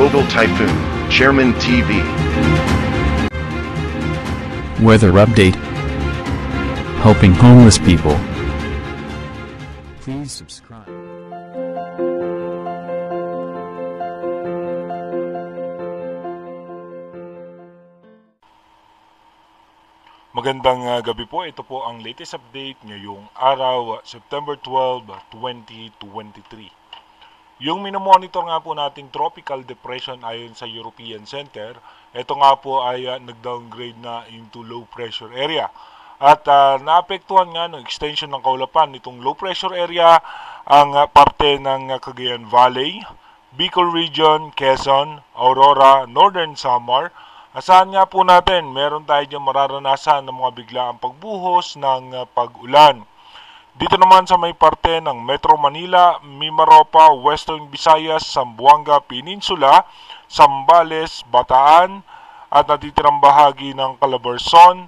Global Typhoon, Chairman TV. Weather update. Helping homeless people. Please subscribe. Magandang gabi po. Ito po ang latest update ngayong araw, September 12, 2023. Yung minomonitor nga po nating tropical depression ayon sa European Center, ito nga po ay nag-downgrade na into low pressure area. At naapektuhan nga ng extension ng kaulapan nitong low pressure area ang parte ng Cagayan Valley, Bicol Region, Quezon, Aurora, Northern Samar. Asahan nga po natin, meron tayo dyan mararanasan ng mga biglaang pagbuhos ng pag-ulan. Dito naman sa may parte ng Metro Manila, Mimaropa, Western Visayas, Zamboanga Peninsula, Zambales, Bataan, at natitirang bahagi ng Calabarzon,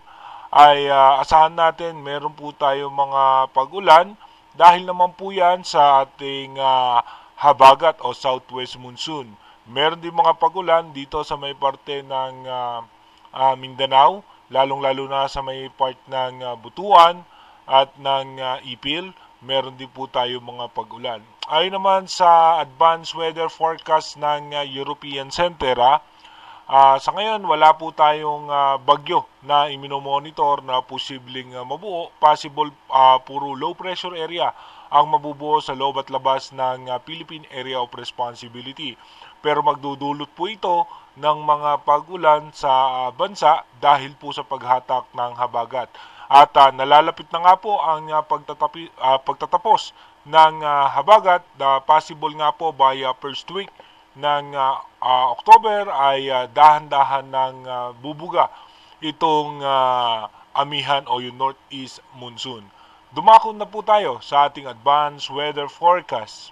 ay asahan natin meron po tayo mga pag-ulan dahil naman po yan sa ating habagat o southwest monsoon. Meron din mga pag-ulan dito sa may parte ng Mindanao, lalong-lalo na sa may part ng Butuan at ng Ipil. Meron din po tayo mga pag-ulan. Ayon naman sa advanced weather forecast ng European Center, sa ngayon wala po tayong bagyo na iminomonitor na posibleng mabuo. Possible puro low pressure area ang mabubuo sa loob at labas ng Philippine Area of Responsibility. Pero magdudulot po ito ng mga pag-ulan sa bansa dahil po sa paghatak ng habagat. At nalalapit na nga po ang pagtatapos ng habagat na possible nga po by first week ng October ay dahan-dahan ng bubuga itong amihan o yung northeast monsoon. Dumako na po tayo sa ating advanced weather forecast.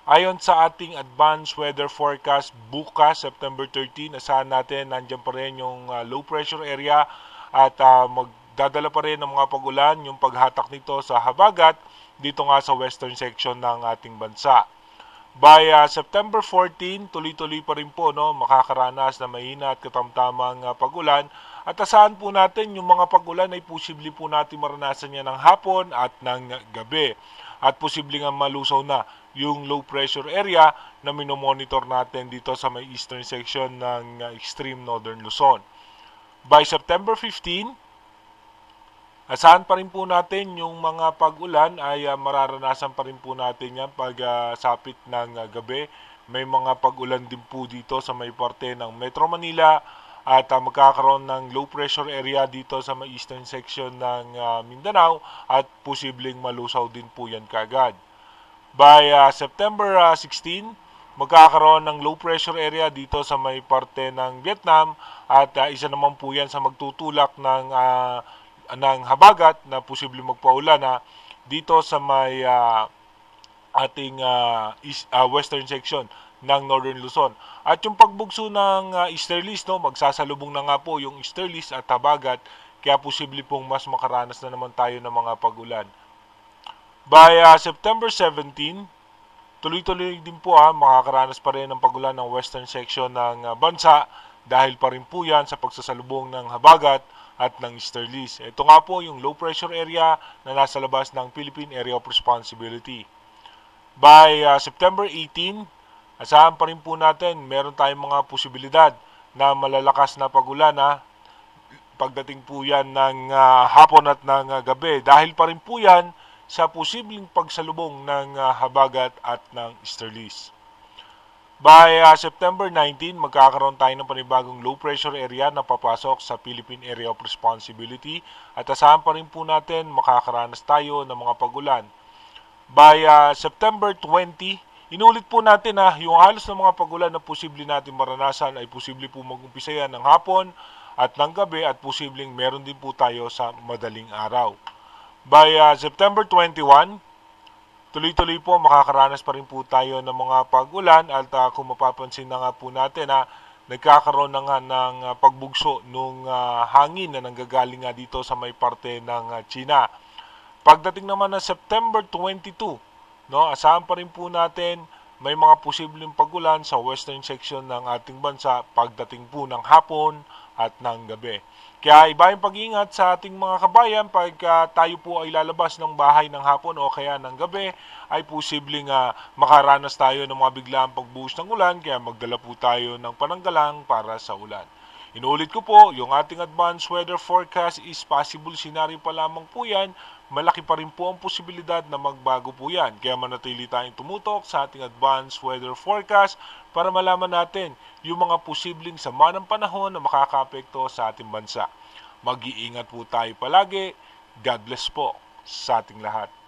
Ayon sa ating advanced weather forecast, bukas September 13, asahan natin nandiyan pa rin yung low pressure area at magdadala pa rin ng mga pag-ulan yung paghatak nito sa habagat dito nga sa western section ng ating bansa. By September 14, tuloy-tuloy pa rin po makakaranas na mahina at katamtamang pag-ulan. At asahan po natin yung mga pag-ulan ay posible po natin maranasan yan ng hapon at ng gabi. At posible nga malusaw na yung low pressure area na minomonitor natin dito sa may eastern section ng extreme northern Luzon. By September 15, asahan pa rin po natin yung mga pag-ulan ay mararanasan pa rin po natin yan pag sapit ng gabi. May mga pag-ulan din po dito sa may parte ng Metro Manila at magkakaroon ng low pressure area dito sa may eastern section ng Mindanao at posibleng malusaw din po yan kagad. By September 16, magkakaroon ng low pressure area dito sa may parte ng Vietnam at isa naman po yan sa magtutulak ng habagat na posibleng magpaulan dito sa may ating western section ng Northern Luzon. At yung pagbugso ng easterlies, magsasalubong na nga po yung easterlies at habagat, kaya posible pong mas makaranas na naman tayo ng mga pag-ulan. By September 17, tuloy-tuloy din po makakaranas pa rin ng pag-ulan ng western section ng bansa dahil pa rin po yan sa pagsasalubong ng habagat at ng easterlies. Ito nga po yung low pressure area na nasa labas ng Philippine Area of Responsibility. By September 18, asahan pa rin po natin meron tayong mga posibilidad na malalakas na pag-ulan pagdating po yan ng hapon at ng gabi dahil pa rin po yan sa posibleng pagsalubong ng habagat at ng easterlies. By September 19, magkakaroon tayo ng panibagong low pressure area na papasok sa Philippine Area of Responsibility at asahan pa rin po natin makakaranas tayo ng mga pag-ulan. By September 20, inulit po natin yung halos ng mga pag-ulan na posible natin maranasan ay posible po mag-umpisa yan ng hapon at ng gabi at posibleng meron din po tayo sa madaling araw. By September 21, tuloy-tuloy po makakaranas pa rin po tayo ng mga pag-ulan at kung mapapansin na nga po natin nagkakaroon na nga ng pagbugso ng hangin na nanggagaling nga dito sa may parte ng China. Pagdating naman ng September 22, asahan pa rin po natin may mga posibleng pagulan sa western section ng ating bansa pagdating po ng hapon at ng gabi. Kaya iba yung pag-iingat sa ating mga kabayan pag tayo po ay lalabas ng bahay ng hapon o kaya ng gabi, ay posibleng makaranas tayo ng mga biglaang pagbuhos ng ulan, kaya magdala po tayo ng pananggalang para sa ulan. Inuulit ko po, yung ating advanced weather forecast is possible scenario pa lamang po yan. Malaki pa rin po ang posibilidad na magbago po yan. Kaya manatili tayong tumutok sa ating advanced weather forecast para malaman natin yung mga posibleng sama ng panahon na makakaapekto sa ating bansa. Mag-iingat po tayo palagi. God bless po sa ating lahat.